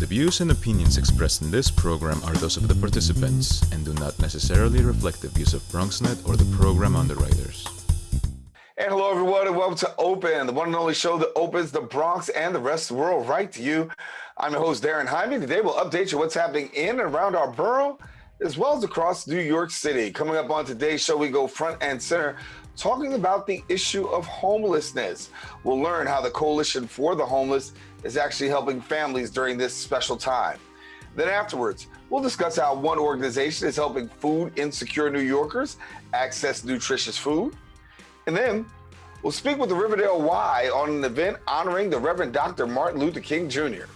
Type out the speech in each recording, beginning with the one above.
views and opinions expressed in this program are those of the participants and do not necessarily reflect the views of BronxNet or the program underwriters. And hello, everyone, and welcome to Open, the one and only show that opens the Bronx and the rest of the world right to you. I'm your host, Daren Jaime. Today, we'll update you what's happening in and around our borough, as well as across New York City. Coming up on today's show, we go front and center, talking about the issue of homelessness. We'll learn how the Coalition for the Homeless is actually helping families during this special time. Then afterwards, we'll discuss how one organization is helping food insecure New Yorkers access nutritious food. And then we'll speak with the Riverdale Y on an event honoring the Reverend Dr. Martin Luther King Jr.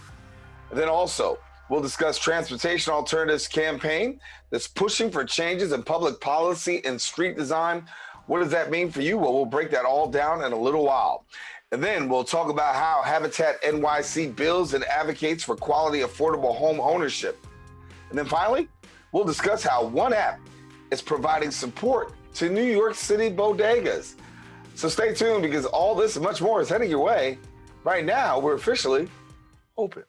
And then also, we'll discuss Transportation Alternatives campaign that's pushing for changes in public policy and street design. What does that mean for you? Well, we'll break that all down in a little while. And then we'll talk about how Habitat NYC builds and advocates for quality, affordable home ownership. And then finally, we'll discuss how one app is providing support to New York City bodegas. So stay tuned because all this and much more is heading your way. Right now, we're officially open.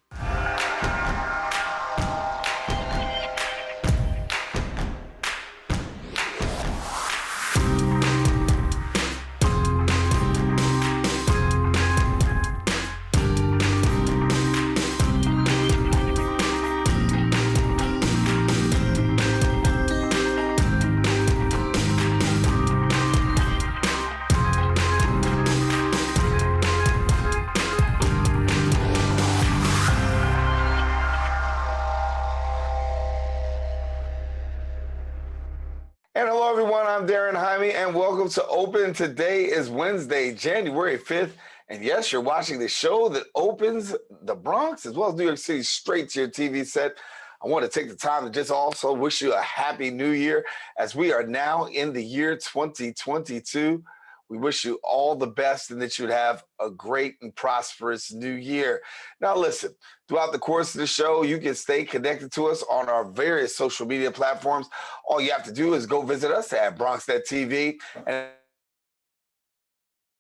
And hello, everyone. I'm Daren Jaime, and welcome to Open. Today is Wednesday, January 5th. And yes, you're watching the show that opens the Bronx as well as New York City straight to your TV set. I want to take the time to just also wish you a happy new year as we are now in the year 2022. We wish you all the best and that you'd have a great and prosperous new year. Now, listen, throughout the course of the show, you can stay connected to us on our various social media platforms. All you have to do is go visit us at BronxNet TV. And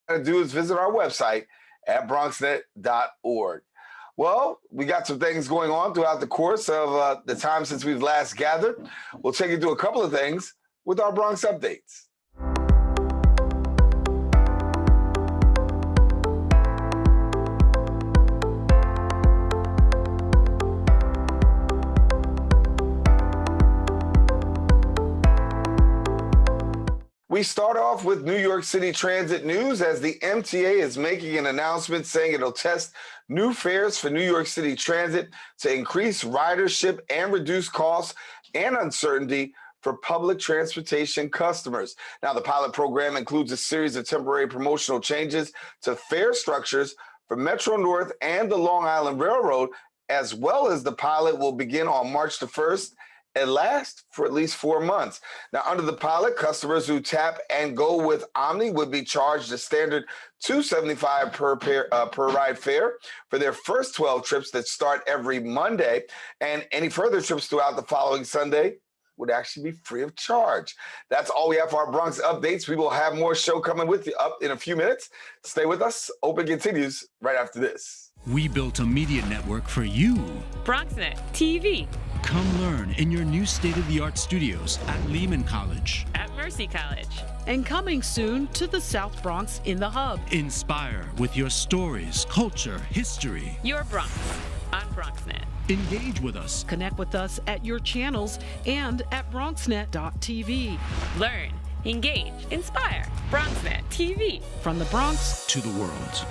all you have to do is visit our website at bronxnet.org. Well, we got some things going on throughout the course of the time since we've last gathered. We'll take you through a couple of things with our Bronx updates. We start off with New York City Transit news as the MTA is making an announcement saying it'll test new fares for New York City Transit to increase ridership and reduce costs and uncertainty for public transportation customers. Now, the pilot program includes a series of temporary promotional changes to fare structures for Metro North and the Long Island Railroad, as well as the pilot will begin on March the 1st and last for at least 4 months. Now, under the pilot, customers who tap and go with Omni would be charged a standard $275 per ride fare for their first 12 trips that start every Monday, and any further trips throughout the following Sunday would actually be free of charge. That's all we have for our Bronx updates. We will have more show coming with you up in a few minutes. Stay with us. Open continues right after this. We built a media network for you. BronxNet TV. Come learn in your new state-of-the-art studios at Lehman College. At Mercy College. And coming soon to the South Bronx in the Hub. Inspire with your stories, culture, history. Your Bronx on BronxNet. Engage with us. Connect with us at your channels and at bronxnet.tv. Learn, engage, inspire. BronxNet TV. From the Bronx to the world.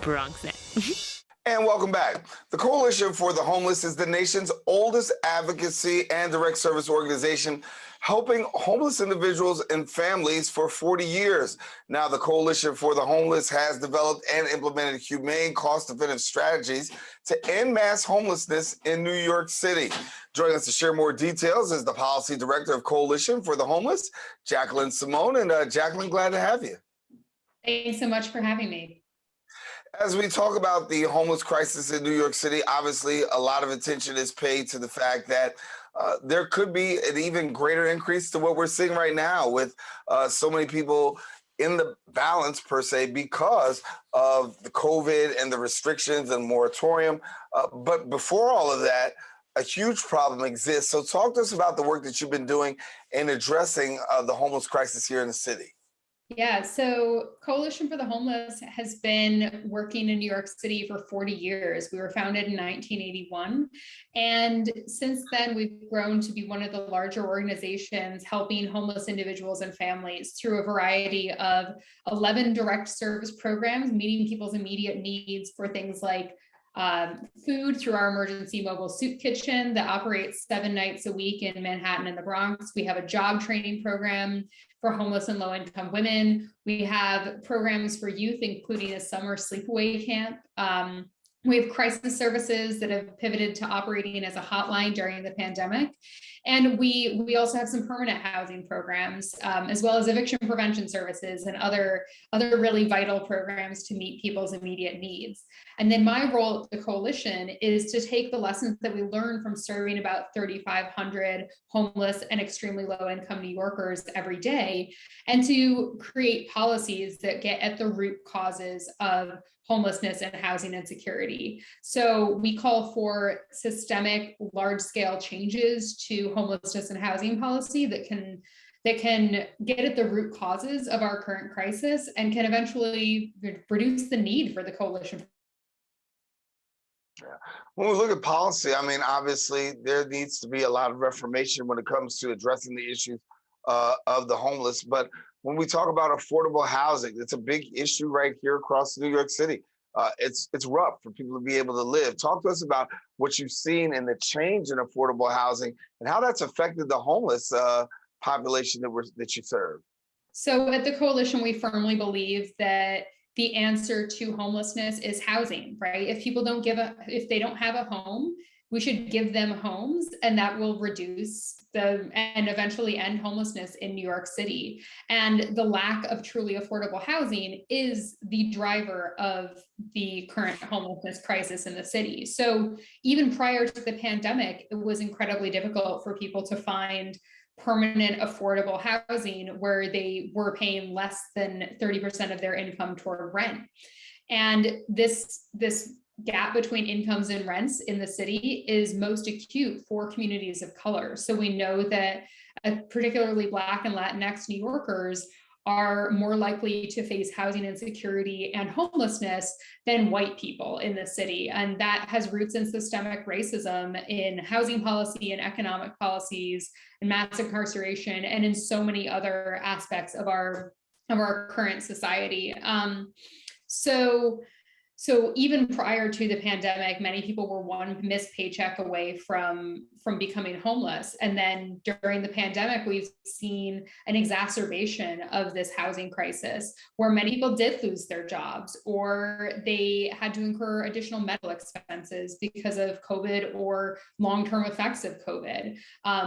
BronxNet. And welcome back. The Coalition for the Homeless is the nation's oldest advocacy and direct service organization, helping homeless individuals and families for 40 years. Now, the Coalition for the Homeless has developed and implemented humane, cost-effective strategies to end mass homelessness in New York City. Joining us to share more details is the Policy Director of Coalition for the Homeless, Jacquelyn Simone. And Jacquelyn, glad to have you. Thanks so much for having me. As we talk about the homeless crisis in New York City, obviously a lot of attention is paid to the fact that there could be an even greater increase to what we're seeing right now with so many people in the balance per se because of the COVID and the restrictions and moratorium. But before all of that, a huge problem exists. So talk to us about the work that you've been doing in addressing the homeless crisis here in the city. Yeah, so Coalition for the Homeless has been working in New York City for 40 years. We were founded in 1981. And since then, we've grown to be one of the larger organizations helping homeless individuals and families through a variety of 11 direct service programs, meeting people's immediate needs for things like food through our emergency mobile soup kitchen that operates 7 nights a week in Manhattan and the Bronx. We have a job training program for homeless and low-income women. We have programs for youth, including a summer sleepaway camp. We have crisis services that have pivoted to operating as a hotline during the pandemic. And we also have some permanent housing programs, as well as eviction prevention services and other really vital programs to meet people's immediate needs. And then my role at the coalition is to take the lessons that we learned from serving about 3,500 homeless and extremely low-income New Yorkers every day, and to create policies that get at the root causes of homelessness and housing insecurity. So we call for systemic, large-scale changes to homelessness and housing policy that can get at the root causes of our current crisis and can eventually reduce the need for the coalition. Yeah. When we look at policy, I mean, obviously there needs to be a lot of reformation when it comes to addressing the issues of the homeless. But when we talk about affordable housing, it's a big issue right here across New York City. It's rough for people to be able to live. Talk to us about what you've seen in the change in affordable housing and how that's affected the homeless population that you serve. So at the coalition, we firmly believe that the answer to homelessness is housing, right? If people if they don't have a home, we should give them homes, and that will reduce and eventually end homelessness in New York City. And the lack of truly affordable housing is the driver of the current homelessness crisis in the city. So even prior to the pandemic, it was incredibly difficult for people to find permanent affordable housing where they were paying less than 30% of their income toward rent. And this gap between incomes and rents in the city is most acute for communities of color. So we know that particularly Black and Latinx New Yorkers are more likely to face housing insecurity and homelessness than white people in the city. And that has roots in systemic racism, in housing policy and economic policies, and mass incarceration, and in so many other aspects of our current society. So even prior to the pandemic, many people were one missed paycheck away from becoming homeless. And then during the pandemic, we've seen an exacerbation of this housing crisis where many people did lose their jobs, or they had to incur additional medical expenses because of COVID or long-term effects of COVID.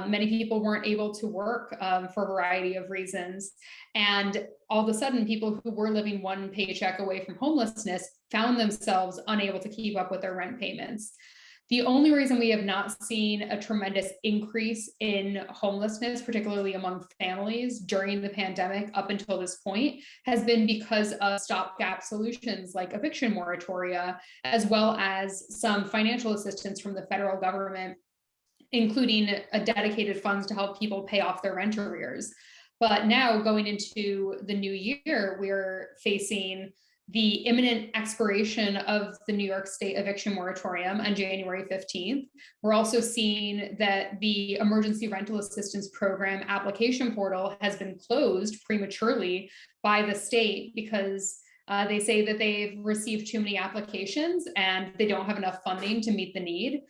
Many people weren't able to work for a variety of reasons. And all of a sudden, people who were living one paycheck away from homelessness found themselves unable to keep up with their rent payments. The only reason we have not seen a tremendous increase in homelessness, particularly among families during the pandemic up until this point, has been because of stopgap solutions like eviction moratoria, as well as some financial assistance from the federal government, including dedicated funds to help people pay off their rent arrears. But now going into the new year, we're facing the imminent expiration of the New York State eviction moratorium on January 15th. We're also seeing that the emergency rental assistance program application portal has been closed prematurely by the state because they say that they've received too many applications and they don't have enough funding to meet the need.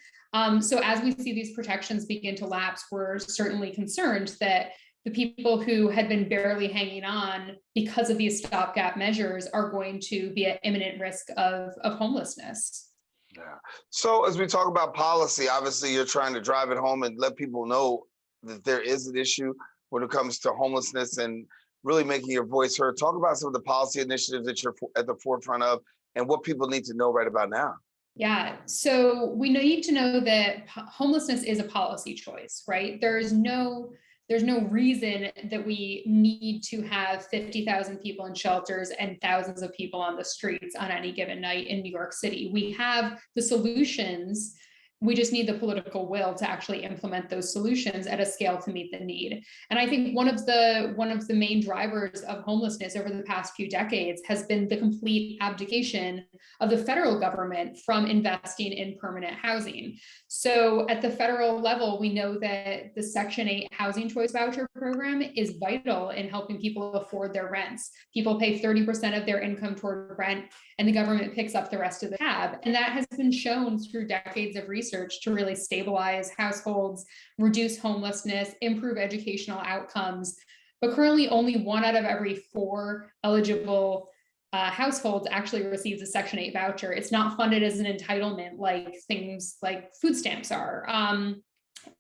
So as we see these protections begin to lapse, we're certainly concerned that the people who had been barely hanging on because of these stopgap measures are going to be at imminent risk of homelessness. Yeah. So as we talk about policy, obviously you're trying to drive it home and let people know that there is an issue when it comes to homelessness and really making your voice heard. Talk about some of the policy initiatives that you're at the forefront of and what people need to know right about now. Yeah, so we need to know that homelessness is a policy choice, right? There's no there's no reason that we need to have 50,000 people in shelters and thousands of people on the streets on any given night in New York City. We have the solutions. We just need the political will to actually implement those solutions at a scale to meet the need. And I think one of the main drivers of homelessness over the past few decades has been the complete abdication of the federal government from investing in permanent housing. So at the federal level, we know that the Section 8 housing choice voucher program is vital in helping people afford their rents. People pay 30% of their income toward rent, and the government picks up the rest of the tab. And that has been shown through decades of research to really stabilize households, reduce homelessness, improve educational outcomes. But currently, only 1 out of every 4 eligible households actually receives a Section 8 voucher. It's not funded as an entitlement like things like food stamps are.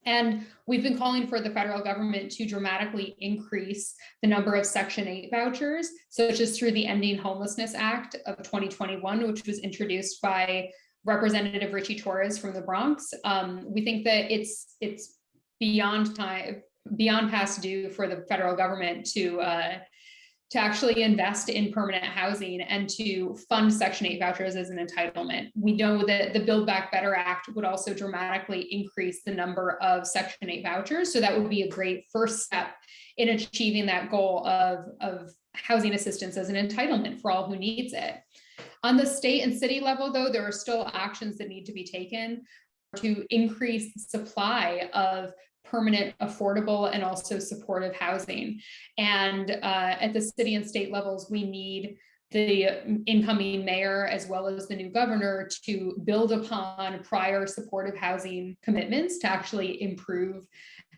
And we've been calling for the federal government to dramatically increase the number of Section 8 vouchers, such as through the Ending Homelessness Act of 2021, which was introduced by Representative Richie Torres from the Bronx. We think that it's beyond past due for the federal government to actually invest in permanent housing and to fund Section 8 vouchers as an entitlement. We know that the Build Back Better Act would also dramatically increase the number of Section 8 vouchers. So that would be a great first step in achieving that goal of housing assistance as an entitlement for all who needs it. On the state and city level, though, there are still actions that need to be taken to increase the supply of permanent, affordable, and also supportive housing. And at the city and state levels, we need the incoming mayor as well as the new governor to build upon prior supportive housing commitments to actually improve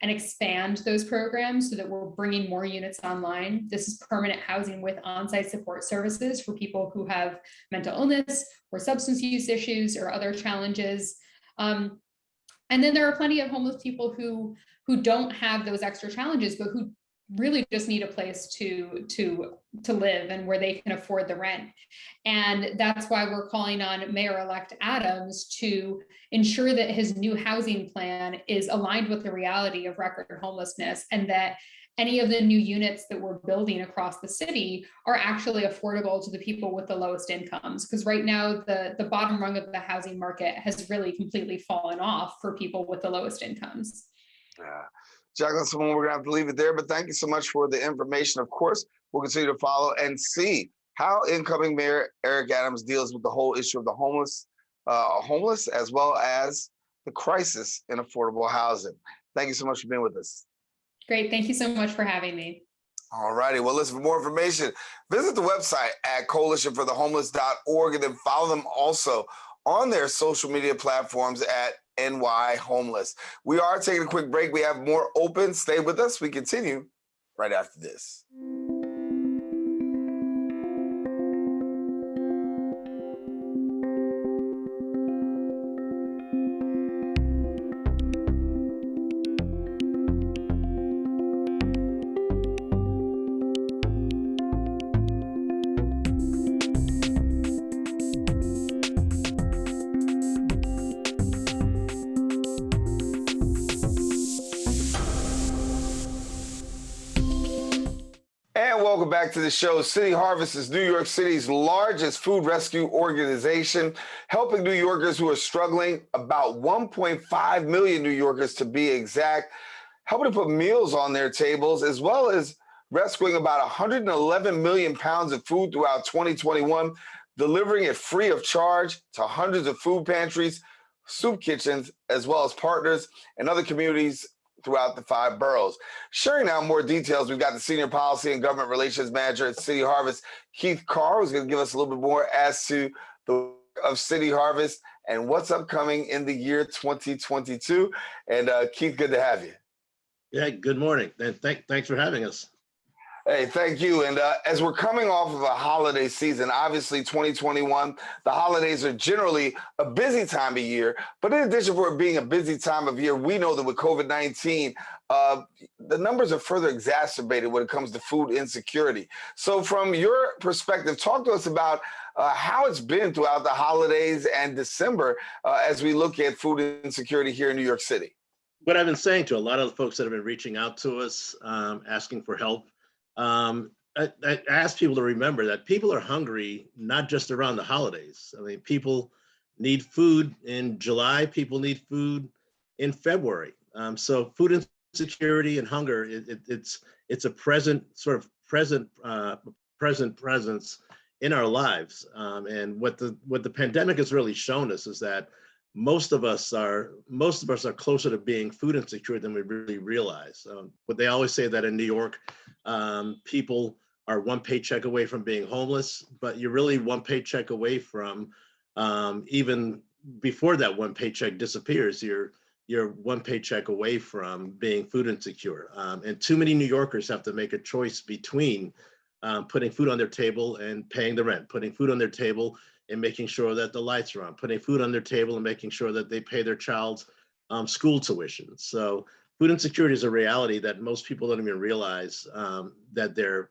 and expand those programs so that we're bringing more units online. This is permanent housing with on-site support services for people who have mental illness or substance use issues or other challenges. And then there are plenty of homeless people who don't have those extra challenges, but who really just need a place to live and where they can afford the rent. And that's why we're calling on Mayor-elect Adams to ensure that his new housing plan is aligned with the reality of record homelessness, and that any of the new units that we're building across the city are actually affordable to the people with the lowest incomes. Because right now, the bottom rung of the housing market has really completely fallen off for people with the lowest incomes. Yeah. Jacquelyn, Simone, we're going to have to leave it there, but thank you so much for the information. Of course, we'll continue to follow and see how incoming Mayor Eric Adams deals with the whole issue of the homeless, as well as the crisis in affordable housing. Thank you so much for being with us. Great. Thank you so much for having me. All righty. Well, listen, for more information, visit the website at coalitionforthehomeless.org, and then follow them also on their social media platforms at NY Homeless. We are taking a quick break. We have more open. Stay with us. We continue right after this. Welcome back to the show. City Harvest is New York City's largest food rescue organization, helping New Yorkers who are struggling, about 1.5 million New Yorkers to be exact, helping to put meals on their tables, as well as rescuing about 111 million pounds of food throughout 2021, delivering it free of charge to hundreds of food pantries, soup kitchens, as well as partners and other communities throughout the 5 boroughs. Sharing now more details, we've got the Senior Policy and Government Relations Manager at City Harvest, Keith Carr, who's going to give us a little bit more as to the work of City Harvest and what's upcoming in the year 2022. And Keith, good to have you. Yeah, good morning. And thanks for having us. Hey, thank you. And as we're coming off of a holiday season, obviously 2021, the holidays are generally a busy time of year. But in addition for it being a busy time of year, we know that with COVID-19, the numbers are further exacerbated when it comes to food insecurity. So from your perspective, talk to us about how it's been throughout the holidays and December as we look at food insecurity here in New York City. what I've been saying to a lot of the folks that have been reaching out to us, asking for help, I ask people to remember that people are hungry, not just around the holidays. I mean, people need food in July, people need food in February. So food insecurity and hunger, it's a present presence in our lives. And what the pandemic has really shown us is that most of us are closer to being food insecure than we really realize. But they always say that in New York, people are one paycheck away from being homeless, but you're really one paycheck away from, even before that one paycheck disappears, you're one paycheck away from being food insecure. And too many New Yorkers have to make a choice between putting food on their table and paying the rent, putting food on their table and making sure that the lights are on, putting food on their table and making sure that they pay their child's school tuition. So food insecurity is a reality that most people don't even realize that they're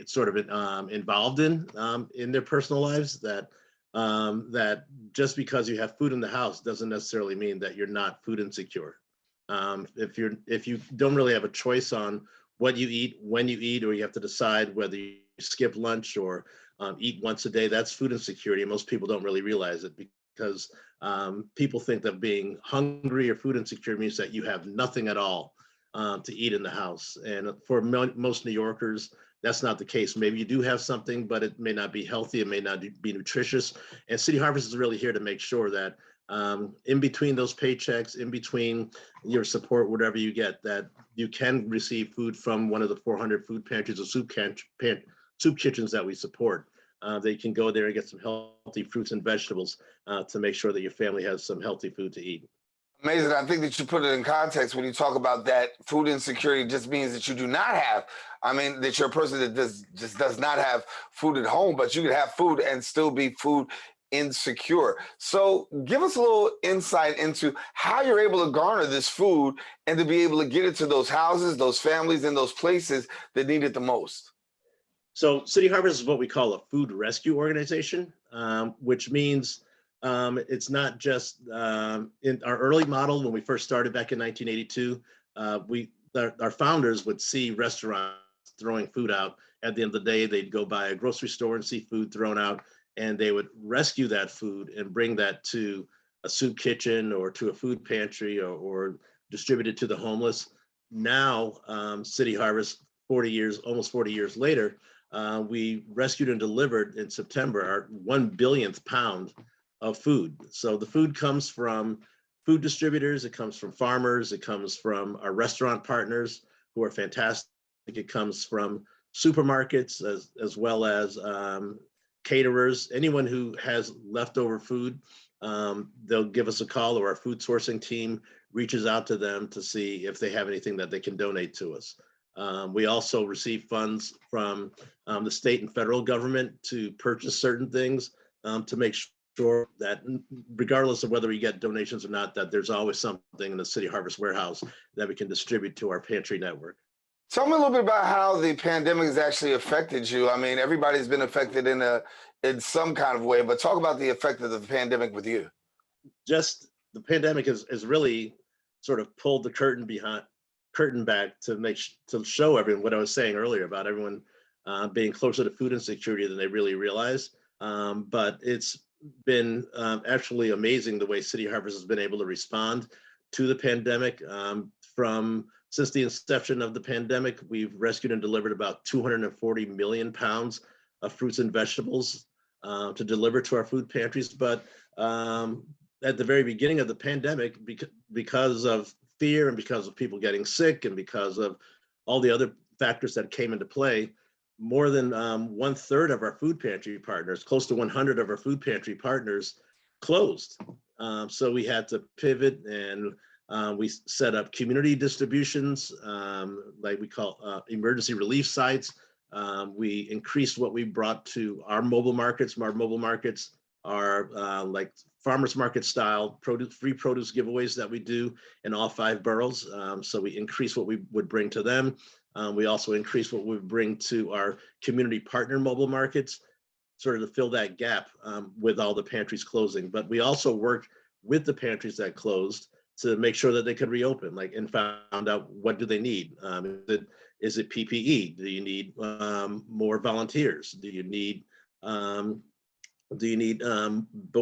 sort of involved in their personal lives, that just because you have food in the house doesn't necessarily mean that you're not food insecure. If you don't really have a choice on what you eat, when you eat, or you have to decide whether you skip lunch or eat once a day, that's food insecurity. And most people don't really realize it because people think that being hungry or food insecure means that you have nothing at all to eat in the house. And for most New Yorkers, that's not the case. Maybe you do have something, but it may not be healthy. It may not be nutritious. And City Harvest is really here to make sure that in between those paychecks, in between your support, whatever you get, that you can receive food from one of the 400 food pantries or soup kitchens that we support. That you can go there and get some healthy fruits and vegetables to make sure that your family has some healthy food to eat. Amazing. I think that you put it in context when you talk about that food insecurity just means that you do not have, I mean, that you're a person that just does not have food at home, but you could have food and still be food insecure. So give us a little insight into how you're able to garner this food and to be able to get it to those houses, those families, and those places that need it the most. So City Harvest is what we call a food rescue organization, which means it's not just in our early model when we first started back in 1982. Our founders would see restaurants throwing food out. At the end of the day, they'd go by a grocery store and see food thrown out, and they would rescue that food and bring that to a soup kitchen or to a food pantry or distribute it to the homeless. Now, City Harvest, almost 40 years later, we rescued and delivered in September our 1 billionth pound of food. So the food comes from food distributors, it comes from farmers, it comes from our restaurant partners who are fantastic. It comes from supermarkets as well as caterers, anyone who has leftover food. They'll give us a call, or our food sourcing team reaches out to them to see if they have anything that they can donate to us. We also receive funds from the state and federal government to purchase certain things to make sure that regardless of whether we get donations or not, that there's always something in the City Harvest warehouse that we can distribute to our pantry network. Tell me a little bit about how the pandemic has actually affected you. I mean, everybody's been affected in some kind of way, but talk about the effect of the pandemic with you. Just the pandemic has really sort of pulled the curtain back to show everyone what I was saying earlier about everyone being closer to food insecurity than they really realize. But it's been actually amazing the way City Harvest has been able to respond to the pandemic. Since the inception of the pandemic, we've rescued and delivered about 240 million pounds of fruits and vegetables to deliver to our food pantries. But at the very beginning of the pandemic, because of fear and because of people getting sick and because of all the other factors that came into play, more than 1/3 of our food pantry partners, close to 100 of our food pantry partners closed. So we had to pivot, and we set up community distributions, like we call emergency relief sites. We increased what we brought to our mobile markets. Our mobile markets are like farmers market style free produce giveaways that we do in all 5 boroughs. So we increased what we would bring to them. We also increased what we would bring to our community partner mobile markets, sort of to fill that gap with all the pantries closing. But we also worked with the pantries that closed to make sure that they could reopen, like, and found out what do they need. Is it PPE? Do you need more volunteers? Do you need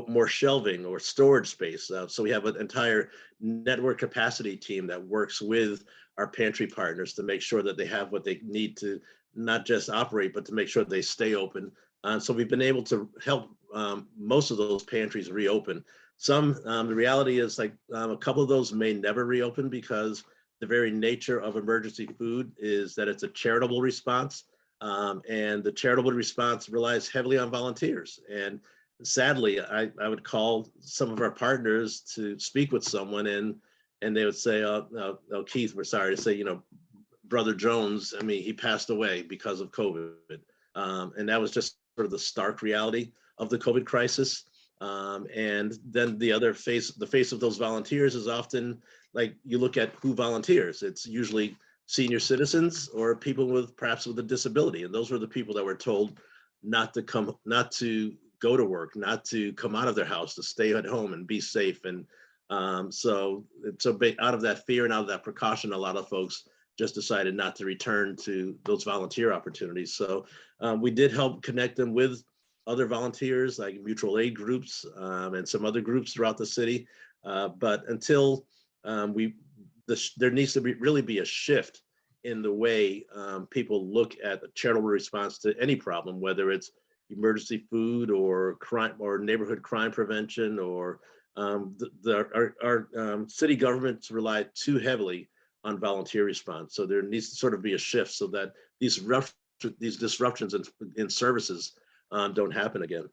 more shelving or storage space? So we have an entire network capacity team that works with our pantry partners to make sure that they have what they need to not just operate, but to make sure they stay open. So we've been able to help most of those pantries reopen. Some, the reality is, like, a couple of those may never reopen because the very nature of emergency food is that it's a charitable response. And the charitable response relies heavily on volunteers. And sadly, I would call some of our partners to speak with someone, and they would say, oh, Keith, we're sorry to say, Brother Jones, I mean, he passed away because of COVID. And that was just sort of the stark reality of the COVID crisis. And then the face of those volunteers is often, like, you look at who volunteers. It's usually senior citizens or people perhaps with a disability. And those were the people that were told not to go to work, not to come out of their house, to stay at home and be safe. And so out of that fear and out of that precaution, a lot of folks just decided not to return to those volunteer opportunities. So we did help connect them with other volunteers, like mutual aid groups and some other groups throughout the city. But until there needs to really be a shift in the way people look at a charitable response to any problem, whether it's emergency food or crime or neighborhood crime prevention, or our city governments rely too heavily on volunteer response. So there needs to sort of be a shift so that these disruptions in services don't happen again.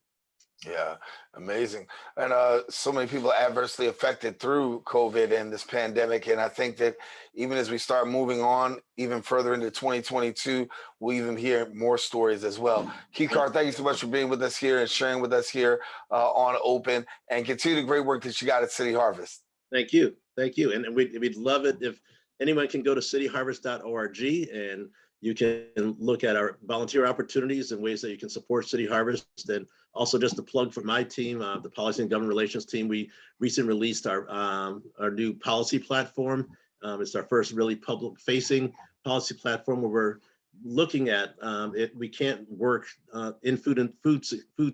Yeah, amazing. And so many people adversely affected through COVID and this pandemic. And I think that even as we start moving on even further into 2022, we'll even hear more stories as well. Keith Carr, thank you so much for being with us here and sharing with us here on Open, and continue the great work that you got at City Harvest. Thank you. Thank you. And we'd love it if anyone can go to cityharvest.org, and you can look at our volunteer opportunities and ways that you can support City Harvest. And also, just a plug for my team, the Policy and Government Relations team, we recently released our new policy platform. It's our first really public-facing policy platform where we're looking at it. We can't work in food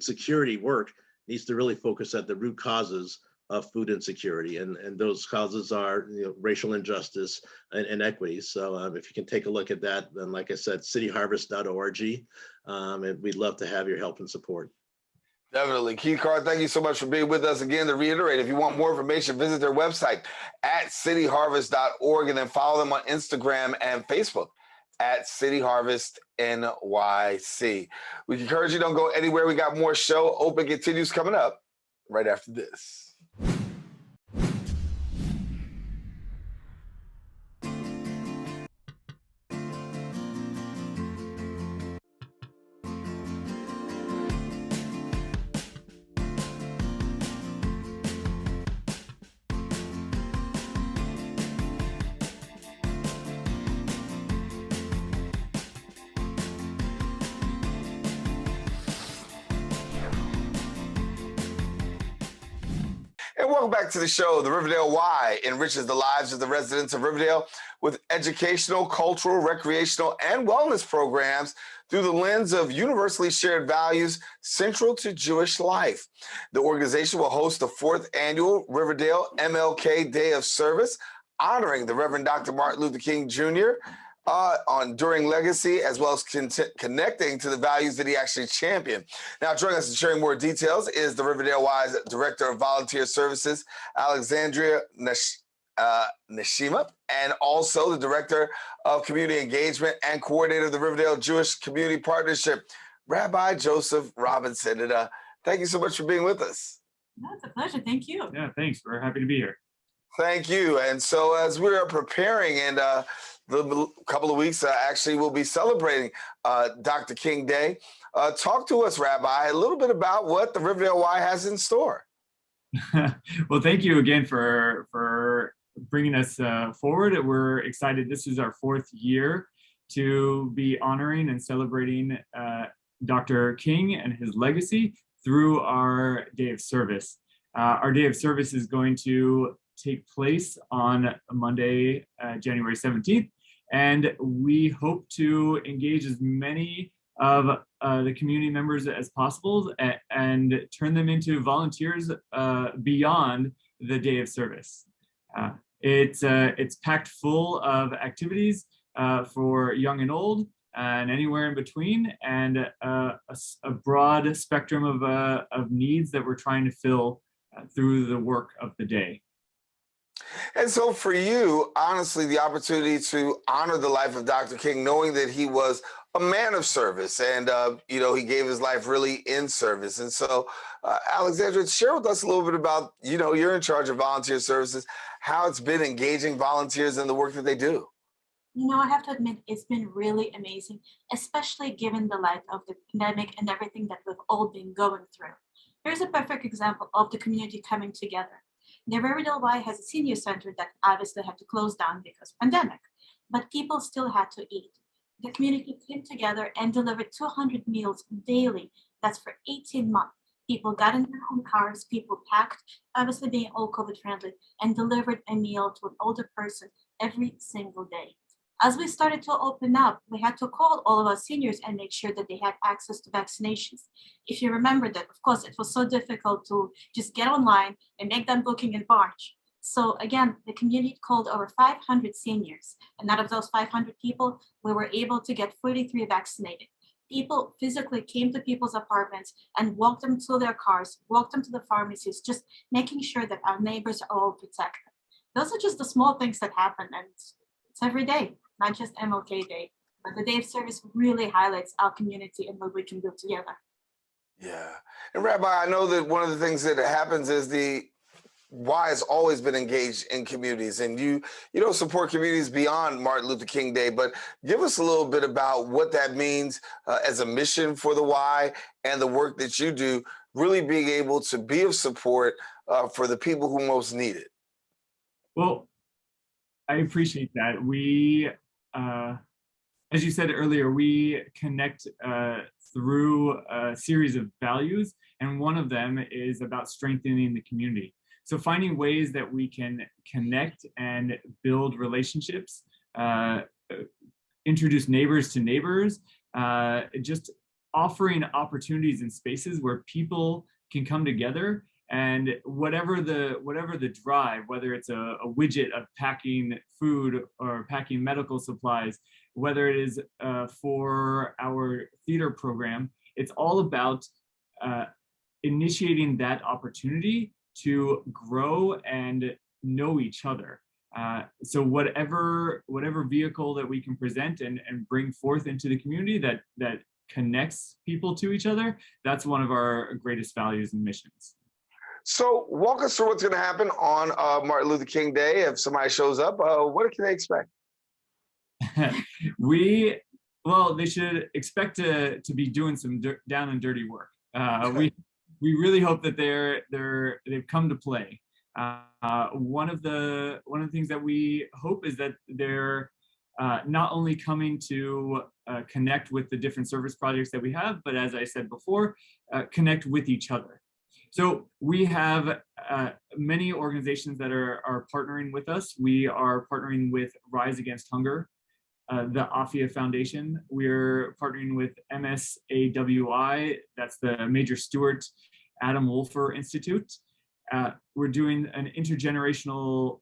security work needs to really focus at the root causes of food insecurity, and those causes are racial injustice and equity. So if you can take a look at that, then, like I said, cityharvest.org, and we'd love to have your help and support. Definitely. Keith Carr, thank you so much for being with us again. To reiterate, if you want more information, visit their website at cityharvest.org, and then follow them on Instagram and Facebook at City Harvest NYC. We encourage you, don't go anywhere. We got more show. Open continues coming up right after this. And welcome back to the show. The Riverdale Y enriches the lives of the residents of Riverdale with educational, cultural, recreational, and wellness programs through the lens of universally shared values central to Jewish life. The organization will host the 4th annual Riverdale MLK Day of Service, honoring the Reverend Dr. Martin Luther King Jr. On Enduring Legacy, as well as connecting to the values that he actually championed. Now, joining us and sharing more details is the Riverdale Y's Director of Volunteer Services, Alexandra Nyashima, and also the Director of Community Engagement and Coordinator of the Riverdale Jewish Community Partnership, Rabbi Joseph Robinson. And thank you so much for being with us. No, it's a pleasure. Thank you. Yeah, thanks. We're happy to be here. Thank you. And so as we are preparing, and the couple of weeks, actually, we'll be celebrating Dr. King Day. Talk to us, Rabbi, a little bit about what the Riverdale Y has in store. Well, thank you again for bringing us forward. We're excited. This is our 4th year to be honoring and celebrating Dr. King and his legacy through our Day of Service. Our Day of Service is going to take place on Monday, January 17th. And we hope to engage as many of the community members as possible and turn them into volunteers beyond the day of service. It's packed full of activities for young and old and anywhere in between, and a broad spectrum of needs that we're trying to fill through the work of the day. And so for you, honestly, the opportunity to honor the life of Dr. King, knowing that he was a man of service and, he gave his life really in service. And so, Alexandra, share with us a little bit about, you're in charge of volunteer services, how it's been engaging volunteers in the work that they do. I have to admit, it's been really amazing, especially given the light of the pandemic and everything that we've all been going through. Here's a perfect example of the community coming together. The Riverdale Y has a senior center that obviously had to close down because pandemic, but people still had to eat. The community came together and delivered 200 meals daily. That's for 18 months. People got in their own cars, people packed, obviously being all COVID friendly, and delivered a meal to an older person every single day. As we started to open up, we had to call all of our seniors and make sure that they had access to vaccinations. If you remember that, of course, it was so difficult to just get online and make that booking in March. So again, the community called over 500 seniors. And out of those 500 people, we were able to get 43 vaccinated. People physically came to people's apartments and walked them to their cars, walked them to the pharmacies, just making sure that our neighbors are all protected. Those are just the small things that happen, and it's every day, not just MLK Day. But the day of service really highlights our community and what we can do together. Yeah. And Rabbi, I know that one of the things that happens is the Y has always been engaged in communities, and you don't support communities beyond Martin Luther King Day, but give us a little bit about what that means as a mission for the Y and the work that you do, really being able to be of support for the people who most need it. Well, I appreciate that. We, as you said earlier, we connect through a series of values, and one of them is about strengthening the community. So finding ways that we can connect and build relationships, introduce neighbors to neighbors, just offering opportunities and spaces where people can come together, and whatever the drive, whether it's a widget of packing food or packing medical supplies, whether it is for our theater program, it's all about initiating that opportunity to grow and know each other. So whatever vehicle that we can present and bring forth into the community that connects people to each other, that's one of our greatest values and missions. So walk us through what's going to happen on Martin Luther King Day. If somebody shows up, what can they expect? They should expect to be doing some down and dirty work. We really hope that they've come to play. One of the things that we hope is that they're not only coming to connect with the different service projects that we have, but as I said before, connect with each other. So we have many organizations that are partnering with us. We are partnering with Rise Against Hunger, the AFIA Foundation. We're partnering with MSAWI, that's the Major Stewart Adam Wolfer Institute. We're doing an intergenerational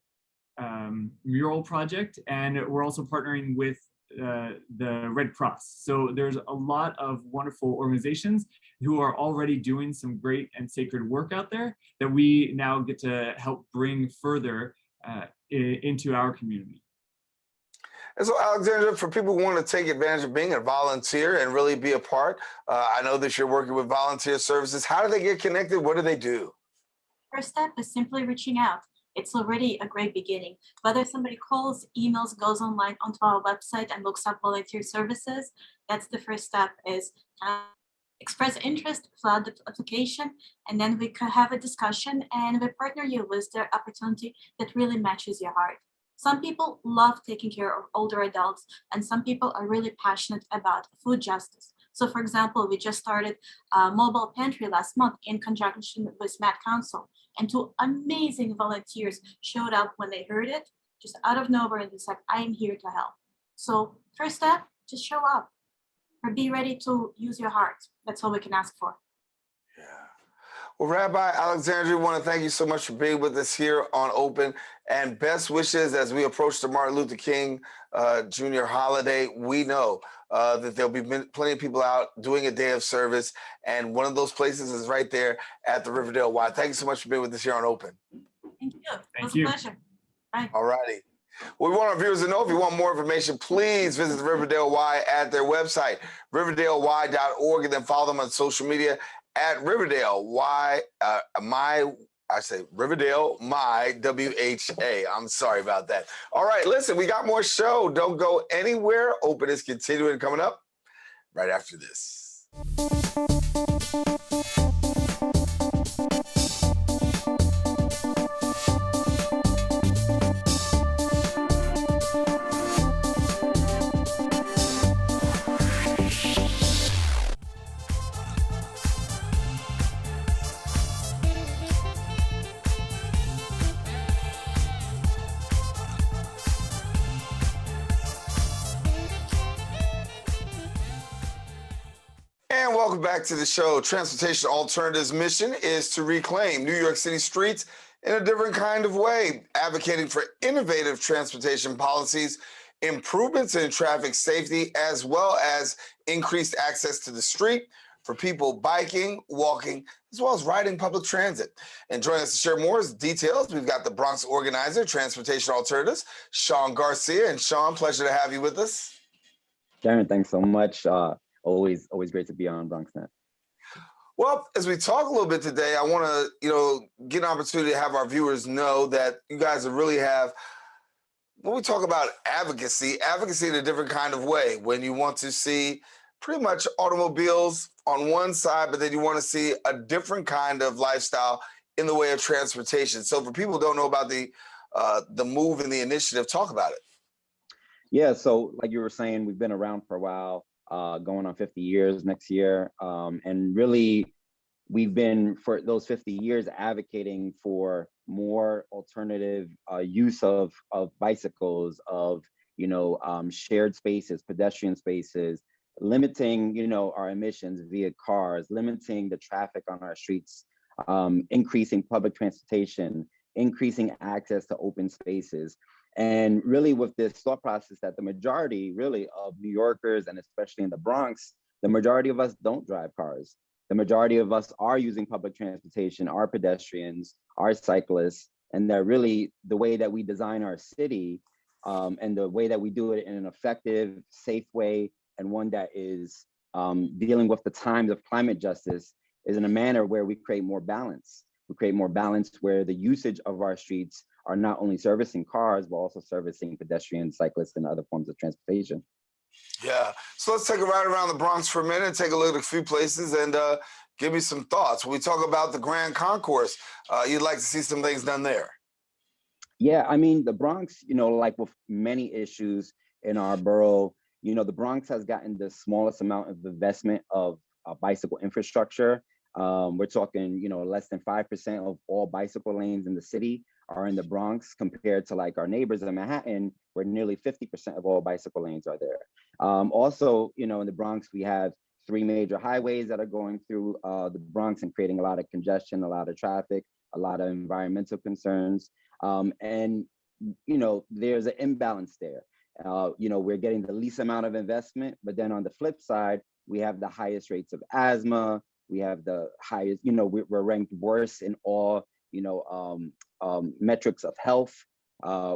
mural project, and we're also partnering with the Red Cross. So there's a lot of wonderful organizations who are already doing some great and sacred work out there that we now get to help bring further into our community. And so, Alexandra, for people who want to take advantage of being a volunteer and really be a part, I know that you're working with volunteer services. How do they get connected? What do they do? First step is simply reaching out. It's already a great beginning. Whether somebody calls, emails, goes online onto our website and looks up volunteer services, that's the first step, is express interest, fill out the application, and then we can have a discussion and we partner you with the opportunity that really matches your heart. Some people love taking care of older adults, and some people are really passionate about food justice. So for example, we just started a mobile pantry last month in conjunction with Met Council, and two amazing volunteers showed up when they heard it, just out of nowhere, and they said, I am here to help. So first step, just show up or be ready to use your heart. That's all we can ask for. Yeah. Well, Rabbi Alexandra, we want to thank you so much for being with us here on Open, and best wishes as we approach the Martin Luther King Jr. holiday. We know that there'll be plenty of people out doing a day of service, and one of those places is right there at the Riverdale Y. Thank you so much for being with us here on Open. Thank you. It was you. a pleasure. Bye. All righty. Well, we want our viewers to know if you want more information, please visit the Riverdale Y at their website, riverdaley.org, and then follow them on social media at Riverdale Y, Riverdale My WHA. I'm sorry about that. All right, listen, we got more show. Don't go anywhere. Open is continuing coming up right after this. And welcome back to the show. Transportation Alternatives' mission is to reclaim New York City streets in a different kind of way, advocating for innovative transportation policies, improvements in traffic safety, as well as increased access to the street for people biking, walking, as well as riding public transit. And joining us to share more details, we've got the Bronx organizer, Transportation Alternatives, Shawn Garcia. And Shawn, pleasure to have you with us. Daren, thanks so much. Always great to be on BronxNet. Well, as we talk a little bit today, I want to, get an opportunity to have our viewers know that you guys really have, when we talk about advocacy in a different kind of way, when you want to see pretty much automobiles on one side, but then you want to see a different kind of lifestyle in the way of transportation. So for people who don't know about the move and the initiative, talk about it. Yeah, so like you were saying, we've been around for a while. Going on 50 years next year. And really, we've been, for those 50 years, advocating for more alternative use of bicycles, of, shared spaces, pedestrian spaces, limiting, our emissions via cars, limiting the traffic on our streets, increasing public transportation, increasing access to open spaces. And really with this thought process that the majority really of New Yorkers, and especially in the Bronx, the majority of us don't drive cars. The majority of us are using public transportation, are pedestrians, are cyclists, and that really the way that we design our city and the way that we do it in an effective, safe way, and one that is dealing with the times of climate justice is in a manner where we create more balance. We create more balance where the usage of our streets are not only servicing cars, but also servicing pedestrians, cyclists, and other forms of transportation. Yeah. So let's take a ride around the Bronx for a minute, take a look at a few places, and give me some thoughts. When we talk about the Grand Concourse, you'd like to see some things done there. Yeah, I mean, the Bronx, like with many issues in our borough, the Bronx has gotten the smallest amount of investment of bicycle infrastructure. We're talking, less than 5% of all bicycle lanes in the city are in the Bronx, compared to like our neighbors in Manhattan, where nearly 50% of all bicycle lanes are there. Also, in the Bronx, we have 3 major highways that are going through the Bronx and creating a lot of congestion, a lot of traffic, a lot of environmental concerns. And, there's an imbalance there. We're getting the least amount of investment, but then on the flip side, we have the highest rates of asthma. We have the highest, we're ranked worse in all, metrics of health.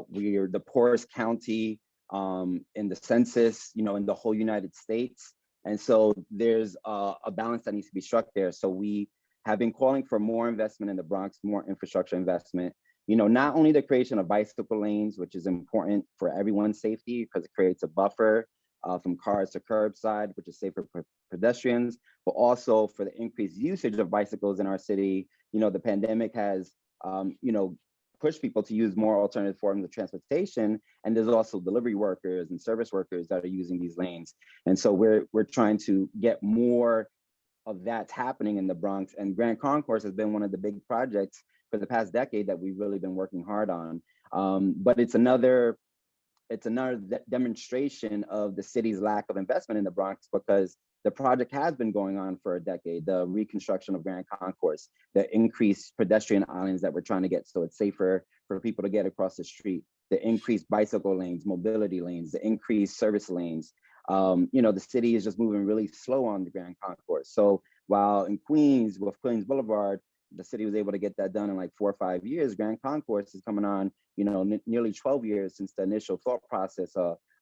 We are the poorest county in the census, in the whole United States. And so there's a balance that needs to be struck there. So we have been calling for more investment in the Bronx, more infrastructure investment. Not only the creation of bicycle lanes, which is important for everyone's safety because it creates a buffer from cars to curbside, which is safer for pedestrians, but also for the increased usage of bicycles in our city. The pandemic has, push people to use more alternative forms of transportation. And there's also delivery workers and service workers that are using these lanes. And so we're trying to get more of that's happening in the Bronx. And Grand Concourse has been one of the big projects for the past decade that we've really been working hard on. But it's another demonstration of the city's lack of investment in the Bronx, because the project has been going on for a decade. The reconstruction of Grand Concourse, the increased pedestrian islands that we're trying to get so it's safer for people to get across the street, the increased bicycle lanes, mobility lanes, the increased service lanes. The city is just moving really slow on the Grand Concourse. So while in Queens, with Queens Boulevard, the city was able to get that done in like 4 or 5 years, Grand Concourse is coming on, nearly 12 years since the initial thought process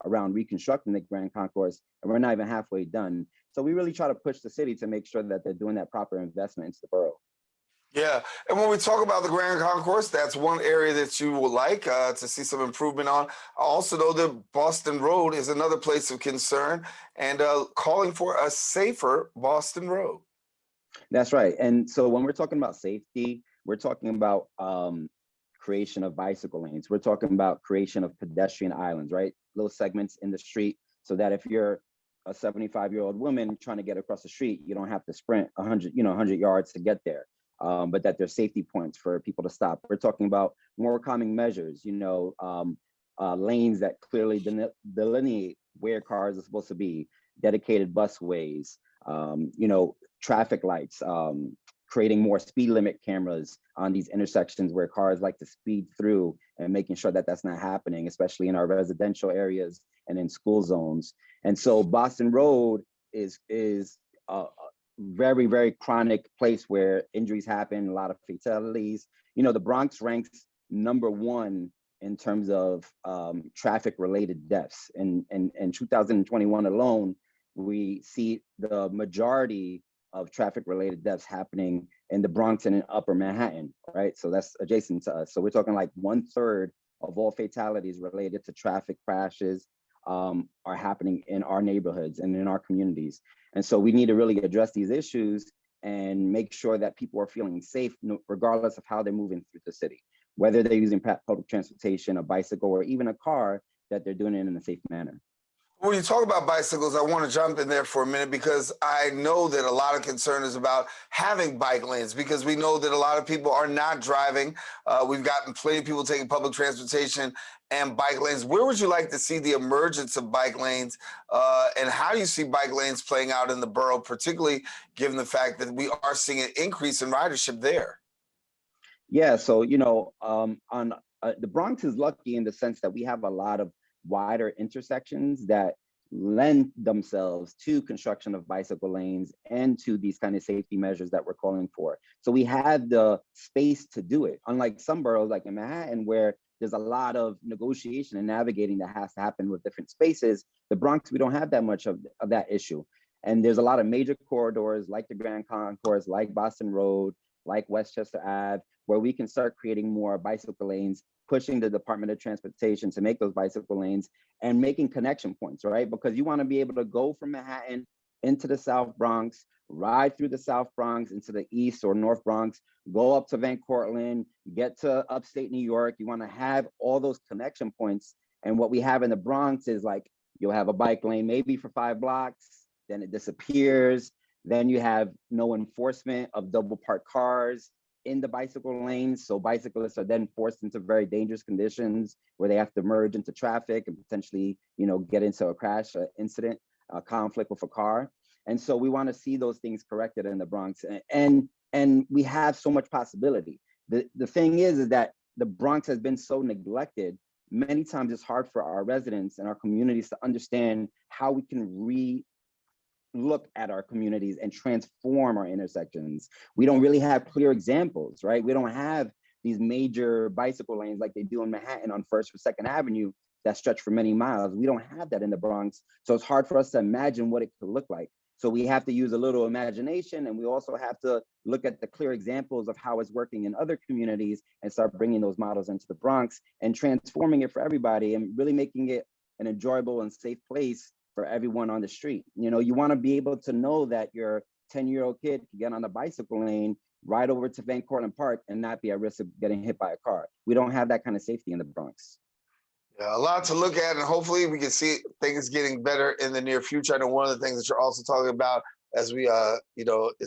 around reconstructing the Grand Concourse, and we're not even halfway done. So we really try to push the city to make sure that they're doing that proper investment into the borough. Yeah, and when we talk about the Grand Concourse, that's one area that you would like to see some improvement on. I also know that Boston Road is another place of concern, and calling for a safer Boston Road. That's right. And so when we're talking about safety, we're talking about creation of bicycle lanes. We're talking about creation of pedestrian islands, right? Little segments in the street so that if you're a 75-year-old woman trying to get across the street, you don't have to sprint 100 yards to get there. But that there's safety points for people to stop. We're talking about more calming measures, lanes that clearly delineate where cars are supposed to be, dedicated busways, traffic lights, creating more speed limit cameras on these intersections where cars like to speed through, and making sure that that's not happening, especially in our residential areas and in school zones. And so Boston Road is a very, very chronic place where injuries happen, a lot of fatalities. The Bronx ranks #1 in terms of traffic related deaths. In 2021 alone, we see the majority of traffic related deaths happening in the Bronx and in Upper Manhattan, right? So that's adjacent to us. So we're talking like 1/3 of all fatalities related to traffic crashes are happening in our neighborhoods and in our communities. And so we need to really address these issues and make sure that people are feeling safe, regardless of how they're moving through the city, whether they're using public transportation, a bicycle, or even a car, that they're doing it in a safe manner. When you talk about bicycles, I want to jump in there for a minute, because I know that a lot of concern is about having bike lanes, because we know that a lot of people are not driving. We've gotten plenty of people taking public transportation and bike lanes. Where would you like to see the emergence of bike lanes, and how do you see bike lanes playing out in the borough, particularly given the fact that we are seeing an increase in ridership there? Yeah, so, the Bronx is lucky in the sense that we have a lot of wider intersections that lend themselves to construction of bicycle lanes and to these kind of safety measures that we're calling for. So we have the space to do it, unlike some boroughs like in Manhattan, where there's a lot of negotiation and navigating that has to happen with different spaces. The Bronx, we don't have that much of that issue. And there's a lot of major corridors like the Grand Concourse, like Boston Road, like Westchester Ave, where we can start creating more bicycle lanes, pushing the Department of Transportation to make those bicycle lanes and making connection points, right? Because you want to be able to go from Manhattan into the South Bronx, ride through the South Bronx into the East or North Bronx, go up to Van Cortlandt, get to upstate New York. You want to have all those connection points. And what we have in the Bronx is like, you'll have a bike lane maybe for 5 blocks, then it disappears. Then you have no enforcement of double parked cars in the bicycle lanes. So bicyclists are then forced into very dangerous conditions where they have to merge into traffic and potentially, get into a crash, incident, a conflict with a car. And so we want to see those things corrected in the Bronx. And we have so much possibility. The thing is that the Bronx has been so neglected. Many times it's hard for our residents and our communities to understand how we can look at our communities and transform our intersections. We don't really have clear examples, right? We don't have these major bicycle lanes like they do in Manhattan on 1st or 2nd Avenue that stretch for many miles. We don't have that in the Bronx. So it's hard for us to imagine what it could look like. So we have to use a little imagination, and we also have to look at the clear examples of how it's working in other communities and start bringing those models into the Bronx and transforming it for everybody and really making it an enjoyable and safe place for everyone on the street. You want to be able to know that you're 10-year-old kid can get on the bicycle lane, ride over to Van Cortlandt Park, and not be at risk of getting hit by a car. We don't have that kind of safety in the Bronx. Yeah, a lot to look at, and hopefully we can see things getting better in the near future. I know one of the things that you're also talking about, as we, as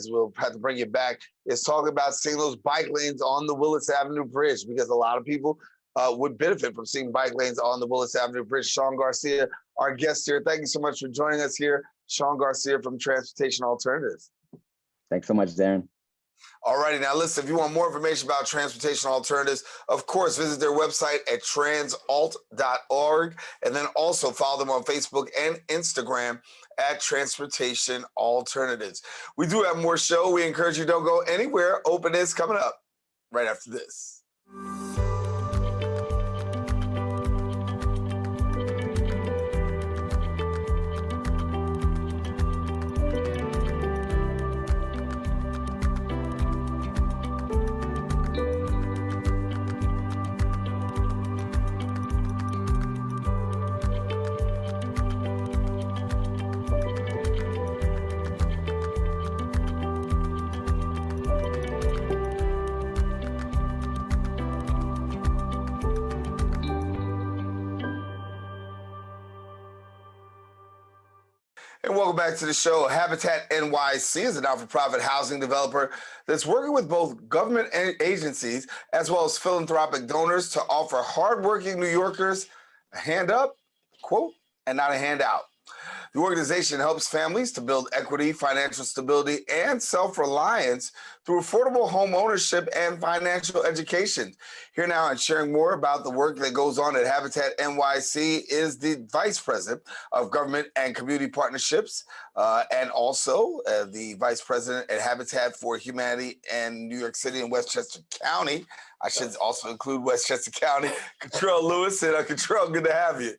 we'll have to bring you back, is talking about seeing those bike lanes on the Willis Avenue Bridge, because a lot of people would benefit from seeing bike lanes on the Willis Avenue Bridge. Shawn Garcia, our guest here. Thank you so much for joining us here. Shawn Garcia from Transportation Alternatives. Thanks so much, Daren. All righty, now listen, if you want more information about Transportation Alternatives, of course, visit their website at transalt.org, and then also follow them on Facebook and Instagram at Transportation Alternatives. We do have more show. We encourage you don't go anywhere. Open is coming up right after this. And welcome back to the show. Habitat NYC is a not-for-profit housing developer that's working with both government agencies as well as philanthropic donors to offer hardworking New Yorkers a hand up, quote, and not a handout. The organization helps families to build equity, financial stability, and self-reliance through affordable home ownership and financial education. Here now and sharing more about the work that goes on at Habitat NYC is the Vice President of Government and Community Partnerships, and also the Vice President at Habitat for Humanity in New York City and Westchester County. I should also include Westchester County. Katrell Lewis, and Katrell, good to have you.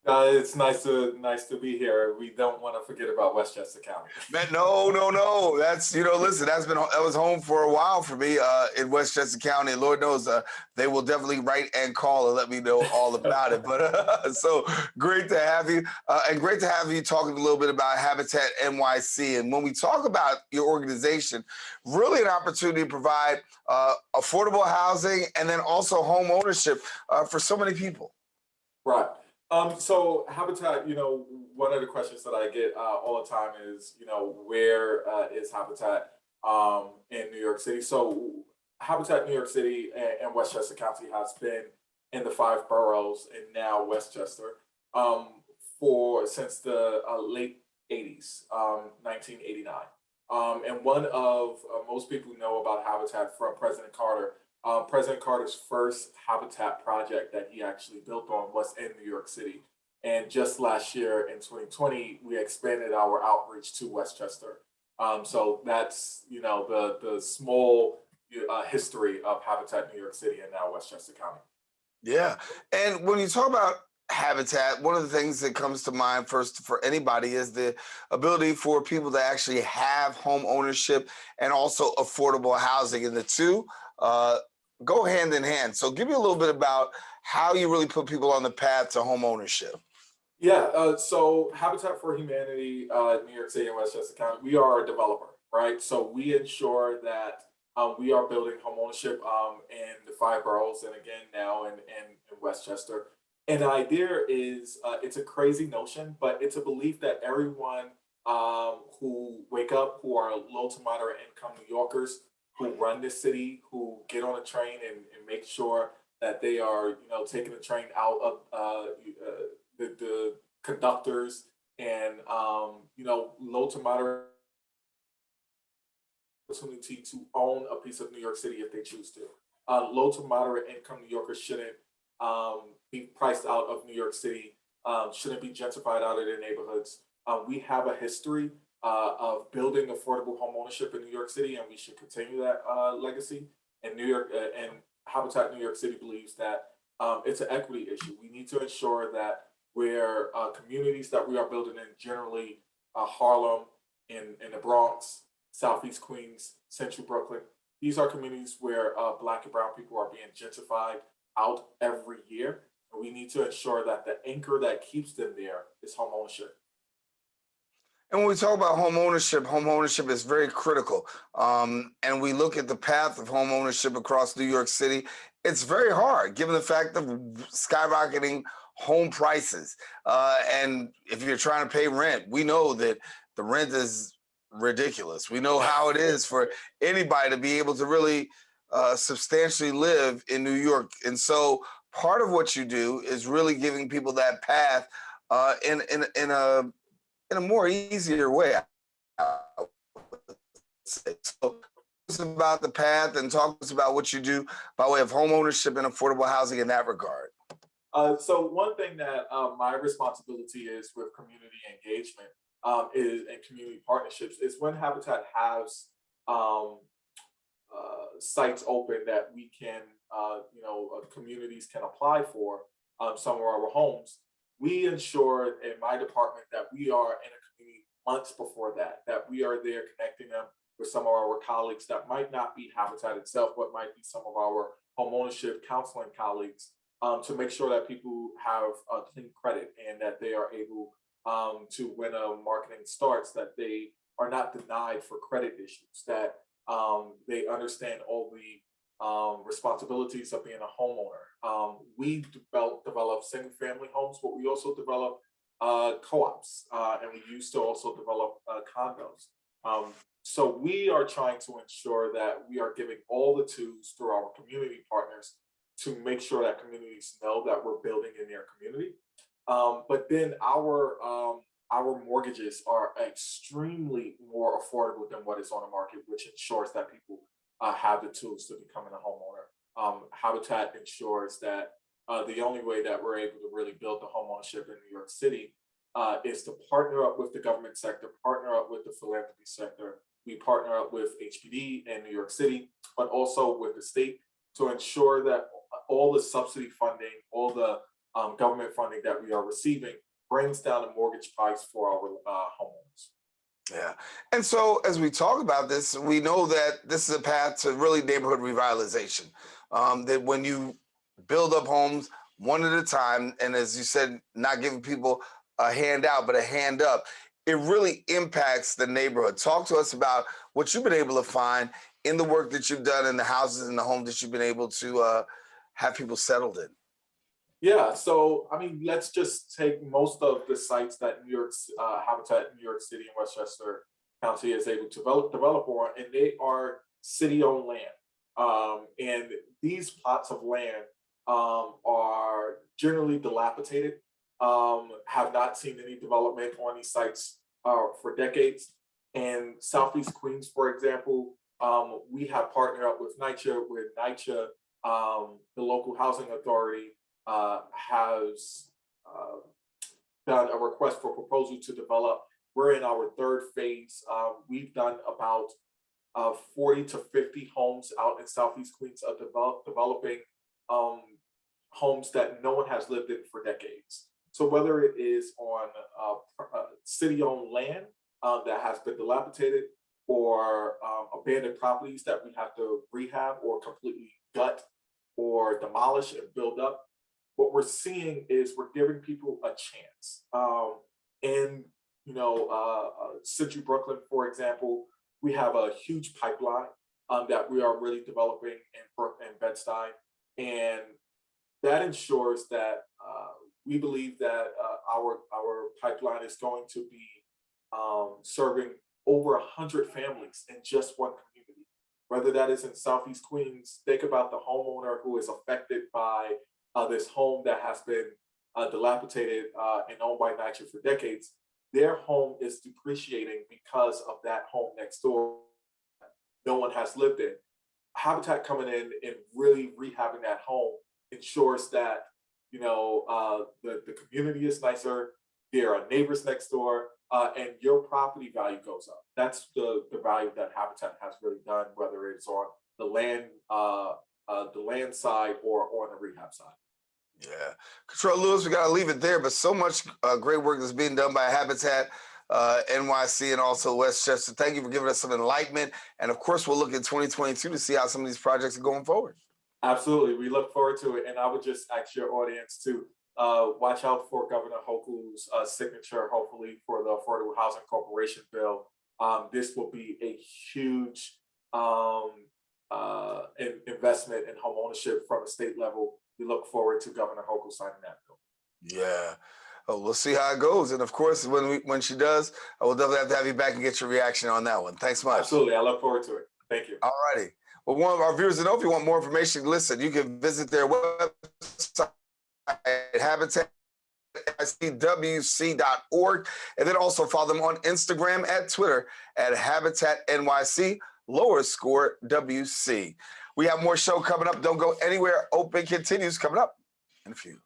It's nice to be here. We don't want to forget about Westchester County. Man, no. That's, listen, that was home for a while for me in Westchester County. Lord knows they will definitely write and call and let me know all about it. But so great to have you, and great to have you talking a little bit about Habitat NYC. And when we talk about your organization, really an opportunity to provide affordable housing and then also home ownership for so many people. Right. So Habitat, one of the questions that I get all the time is, where is Habitat in New York City? So Habitat New York City and Westchester County has been in the 5 boroughs and now Westchester since the late 80s, 1989. And one of most people know about Habitat from President Carter. President Carter's first Habitat project that he actually built on was in New York City. And just last year in 2020, we expanded our outreach to Westchester. So that's, the small history of Habitat New York City and now Westchester County. Yeah. And when you talk about Habitat, one of the things that comes to mind first for anybody is the ability for people to actually have home ownership and also affordable housing. And the two go hand in hand. So give me a little bit about how you really put people on the path to home ownership. Yeah, so Habitat for Humanity, New York City and Westchester County, we are a developer, right? So we ensure that we are building home ownership in the 5 boroughs and again now in Westchester. And the idea is, it's a crazy notion, but it's a belief that everyone who wake up, who are low to moderate income New Yorkers, who run this city, who get on a train and make sure that they are, taking the train out of the conductors and, low to moderate opportunity to own a piece of New York City if they choose to. Low to moderate income New Yorkers shouldn't be priced out of New York City, shouldn't be gentrified out of their neighborhoods. We have a history of building affordable home ownership in New York City, and we should continue that legacy. And New York and Habitat New York City believes that it's an equity issue. We need to ensure that where communities that we are building in, generally Harlem, in the Bronx, Southeast Queens, Central Brooklyn, these are communities where Black and brown people are being gentrified out every year. And we need to ensure that the anchor that keeps them there is home ownership. And when we talk about home ownership is very critical. And we look at the path of home ownership across New York City. It's very hard given the fact of skyrocketing home prices. And if you're trying to pay rent, we know that the rent is ridiculous. We know how it is for anybody to be able to really substantially live in New York. And so part of what you do is really giving people that path in a more easier way. So talk to us about the path and talk to us about what you do by way of home ownership and affordable housing in that regard. So one thing that my responsibility is with community engagement is and community partnerships is when Habitat has sites open that we can, communities can apply for some of our homes. We ensure in my department that we are in a community months before that we are there connecting them with some of our colleagues that might not be Habitat itself, but might be some of our home ownership counseling colleagues to make sure that people have a clean credit and that they are able to, when a marketing starts, that they are not denied for credit issues, that they understand all the responsibilities of being a homeowner. We develop single family homes, but we also develop co-ops, and we used to also develop condos. So we are trying to ensure that we are giving all the tools through our community partners to make sure that communities know that we're building in their community. But then our mortgages are extremely more affordable than what is on the market, which ensures that people have the tools to becoming a homeowner. Habitat ensures that the only way that we're able to really build the homeownership in New York City is to partner up with the government sector, partner up with the philanthropy sector. We partner up with HPD in New York City, but also with the state to ensure that all the subsidy funding, all the government funding that we are receiving brings down the mortgage price for our homeowners. Yeah. And so as we talk about this, we know that this is a path to really neighborhood revitalization. That when you build up homes one at a time, and as you said, not giving people a handout, but a hand up, it really impacts the neighborhood. Talk to us about what you've been able to find in the work that you've done in the houses and the homes that you've been able to have people settled in. Yeah, so I mean, let's just take most of the sites that Habitat New York City and Westchester County is able to develop on, and they are city-owned land. And these plots of land are generally dilapidated, have not seen any development on these sites for decades. And Southeast Queens, for example, we have partnered up with NYCHA, the local housing authority, has done a request for proposal to develop. We're in our third phase. We've done about 40 to 50 homes out in Southeast Queens of developing homes that no one has lived in for decades. So whether it is on city-owned land that has been dilapidated, or abandoned properties that we have to rehab or completely gut or demolish and build up, what we're seeing is we're giving people a chance. In Central Brooklyn, for example, we have a huge pipeline that we are really developing in Bed-Stuy, and that ensures that we believe that our pipeline is going to be serving over 100 families in just one community. Whether that is in Southeast Queens, think about the homeowner who is affected by this home that has been dilapidated and owned by NYCHA for decades. Their home is depreciating because of that home next door no one has lived in. Habitat coming in and really rehabbing that home ensures that the community is nicer, there are neighbors next door, and your property value goes up. That's the value that Habitat has really done, whether it's on the land side or on the rehab side. Yeah. Katrell Lewis, we got to leave it there, but so much great work that's being done by Habitat NYC and also Westchester. Thank you for giving us some enlightenment. And of course, we'll look at 2022 to see how some of these projects are going forward. Absolutely. We look forward to it. And I would just ask your audience to watch out for Governor Hochul's signature, hopefully, for the Affordable Housing Corporation bill. This will be a huge investment in home ownership from a state level. We look forward to Governor Hochul signing that bill. Yeah. Oh, we'll see how it goes. And of course, when she does, I will definitely have to have you back and get your reaction on that one. Thanks much. Absolutely. I look forward to it. Thank you. All righty. Well, one of our viewers to know, if you want more information, listen, you can visit their website at habitatnyc.org, and then also follow them on Instagram and Twitter at habitatnyc_WC. We have more show coming up. Don't go anywhere. Open continues coming up in a few.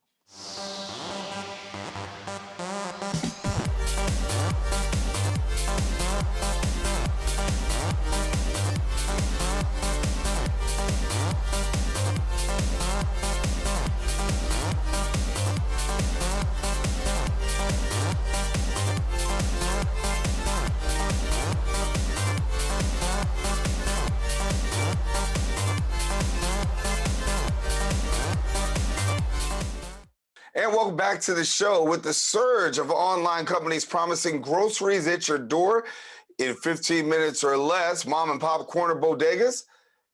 And welcome back to the show. With the surge of online companies promising groceries at your door in 15 minutes or less, mom and pop corner bodegas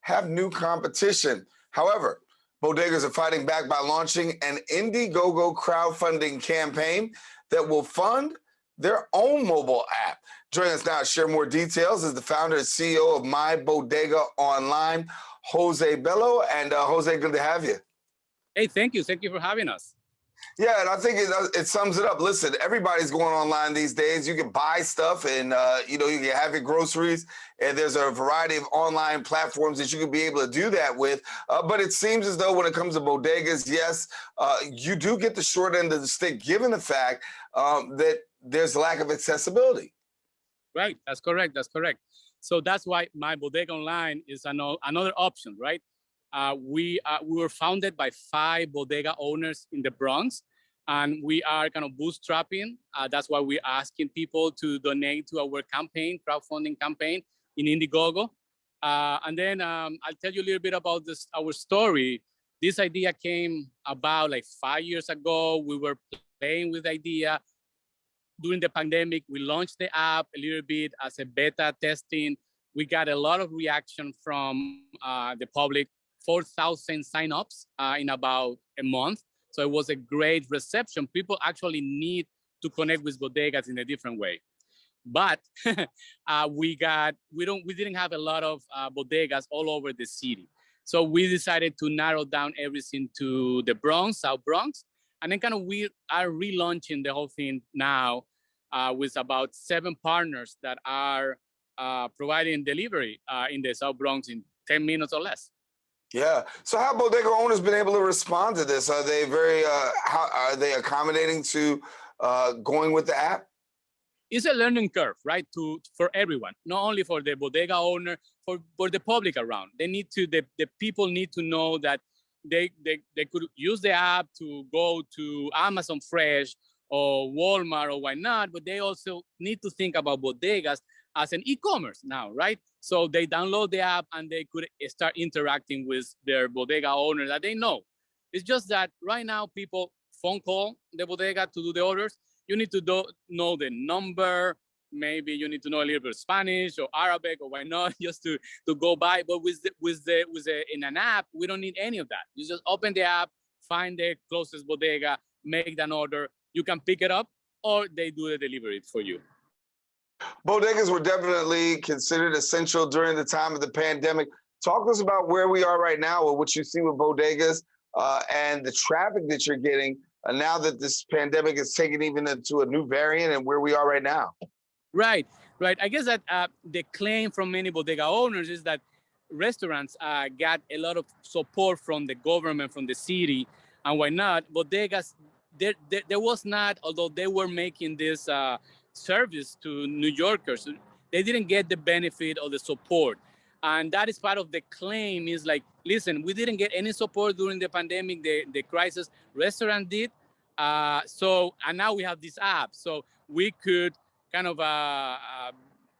have new competition. However, bodegas are fighting back by launching an Indiegogo crowdfunding campaign that will fund their own mobile app. Joining us now to share more details is the founder and CEO of My Bodega Online, Jose Bello. And Jose, good to have you. Hey, thank you. Thank you for having us. Yeah, and I think it sums it up. Listen, everybody's going online these days. You can buy stuff and, you can have your groceries, and there's a variety of online platforms that you can be able to do that with. But it seems as though when it comes to bodegas, yes, you do get the short end of the stick, given the fact that there's a lack of accessibility. Right, that's correct. That's correct. So that's why My Bodega Online is another option, right? We were founded by 5 bodega owners in the Bronx, and we are kind of bootstrapping. That's why we're asking people to donate to our campaign, crowdfunding campaign in Indiegogo. And then I'll tell you a little bit about our story. This idea came about like 5 years ago. We were playing with the idea. During the pandemic, we launched the app a little bit as a beta testing. We got a lot of reaction from the public. 4,000 signups in about a month. So it was a great reception. People actually need to connect with bodegas in a different way. But we didn't have a lot of bodegas all over the city. So we decided to narrow down everything to the Bronx, South Bronx. And then we are relaunching the whole thing now with about 7 partners that are providing delivery in the South Bronx in 10 minutes or less. Yeah. So how have bodega owners been able to respond to this? Are they how are they accommodating to going with the app? It's a learning curve, right? For everyone, not only for the bodega owner, for the public around. The people need to know that they could use the app to go to Amazon Fresh or Walmart or why not, but they also need to think about bodegas as an e-commerce now, right? So they download the app and they could start interacting with their bodega owner that they know. It's just that right now people phone call the bodega to do the orders. You need to know the number. Maybe you need to know a little bit of Spanish or Arabic or why not, just to go by. But in an app, we don't need any of that. You just open the app, find the closest bodega, make an order. You can pick it up or they do the delivery for you. Bodegas were definitely considered essential during the time of the pandemic. Talk to us about where we are right now, or what you see with bodegas and the traffic that you're getting now that this pandemic is taking even into a new variant, and where we are right now. Right. I guess that the claim from many bodega owners is that restaurants got a lot of support from the government, from the city, and why not? Bodegas, there was not, although they were making this service to New Yorkers, they didn't get the benefit of the support. And that is part of the claim, is like, listen, we didn't get any support during the pandemic, the crisis. Restaurant did. And now we have this app. So we could kind of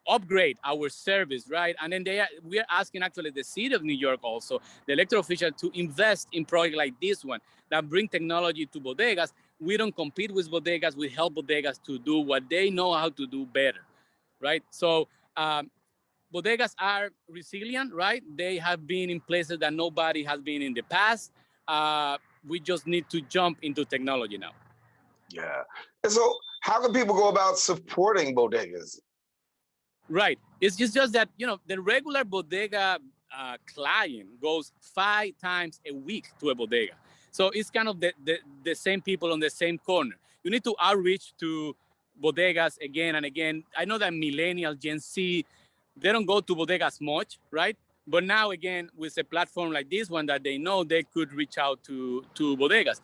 upgrade our service, right? And then we are asking actually the city of New York also, the elected official, to invest in projects like this one that bring technology to bodegas. we don't compete with bodegas. We help bodegas to do what they know how to do better, right? So bodegas are resilient, right? They have been in places that nobody has been in the past. We just need to jump into technology now. Yeah. And so how can people go about supporting bodegas? Right. It's just that, the regular bodega client goes 5 times a week to a bodega. So it's kind of the same people on the same corner. You need to outreach to bodegas again and again. I know that millennial, Gen Z, they don't go to bodegas much, right? But now, again, with a platform like this one that they know, they could reach out to bodegas.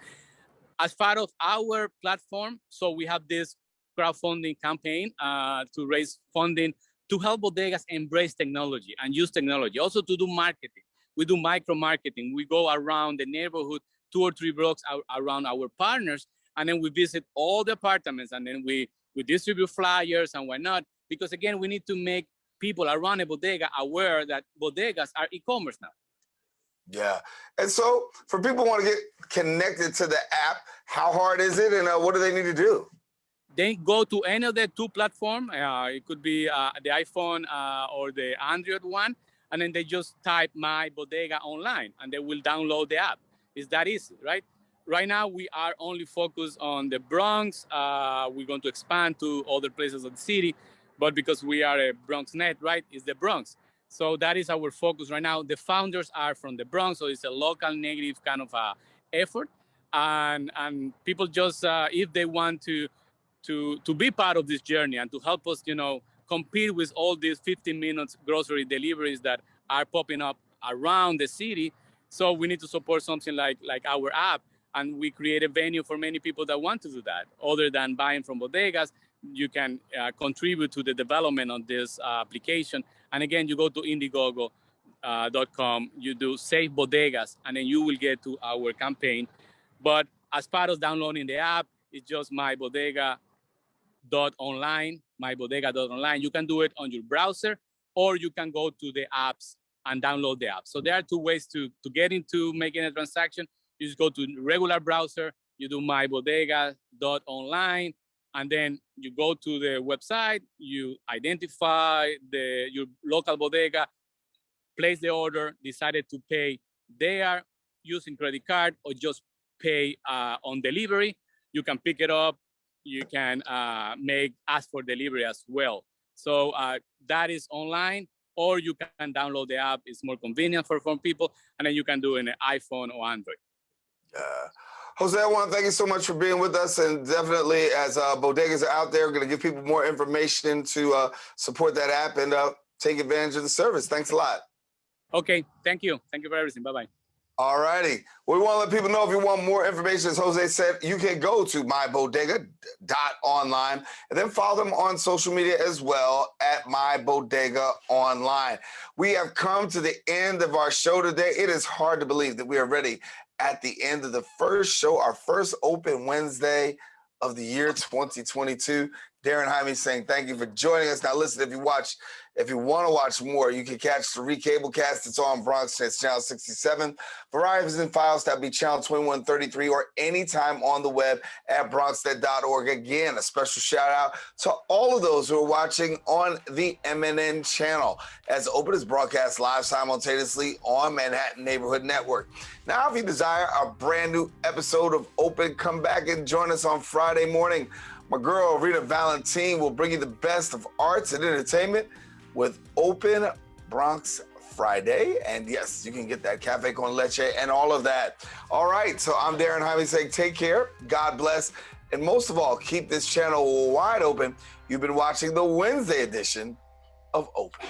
As part of our platform, so we have this crowdfunding campaign to raise funding to help bodegas embrace technology and use technology. Also to do marketing. We do micro marketing. We go around the neighborhood, 2 or 3 blocks around our partners, and then we visit all the apartments, and then we distribute flyers and whatnot. Because again, we need to make people around a bodega aware that bodegas are e-commerce now. Yeah. And so for people who want to get connected to the app, how hard is it, and what do they need to do? They go to any of the 2 platforms. It could be the iPhone or the Android one, and then they just type My Bodega online, and they will download the app. It's that easy, right? Right now, we are only focused on the Bronx. We're going to expand to other places of the city, but because we are a BronxNet, right, it's the Bronx. So that is our focus right now. The founders are from the Bronx, so it's a local native kind of effort. And people just, if they want to be part of this journey and to help us, compete with all these 15 minutes grocery deliveries that are popping up around the city. So we need to support something like our app. And we create a venue for many people that want to do that. Other than buying from bodegas, you can contribute to the development of this application. And again, you go to Indiegogo.com, you do Save Bodegas, and then you will get to our campaign. But as part of downloading the app, it's just mybodega.online, mybodega.online. You can do it on your browser, or you can go to the apps and download the app. So there are 2 ways to get into making a transaction. You just go to regular browser, you do mybodega.online, and then you go to the website, you identify your local bodega, place the order, decided to pay there using credit card or just pay on delivery. You can pick it up. You can ask for delivery as well. So that is online, or you can download the app. It's more convenient for people, and then you can do it in an iPhone or Android. Jose, I want to thank you so much for being with us, and definitely as bodegas are out there, we're going to give people more information to support that app and take advantage of the service. Thanks a lot. Okay, thank you. Thank you for everything. Bye-bye. All righty. We want to let people know if you want more information, as Jose said, you can go to mybodega.online and then follow them on social media as well at mybodegaonline. We have come to the end of our show today. It is hard to believe that we are ready at the end of the first show, our first open Wednesday of the year 2022. Daren, Jaime saying thank you for joining us. Now listen, if you want to watch more, you can catch the Recablecast. It's on Bronx. It's channel 67. Verizon Files, that'd be channel 2133, or anytime on the web at bronxnet.org. Again, a special shout out to all of those who are watching on the MNN channel, as Open is broadcast live simultaneously on Manhattan Neighborhood Network. Now, if you desire a brand new episode of Open, come back and join us on Friday morning. My girl, Rita Valentine, will bring you the best of arts and entertainment with Open Bronx Friday. And yes, you can get that cafe con leche and all of that. All right, so I'm Daren Jaime saying take care, God bless, and most of all, keep this channel wide open. You've been watching the Wednesday edition of Open.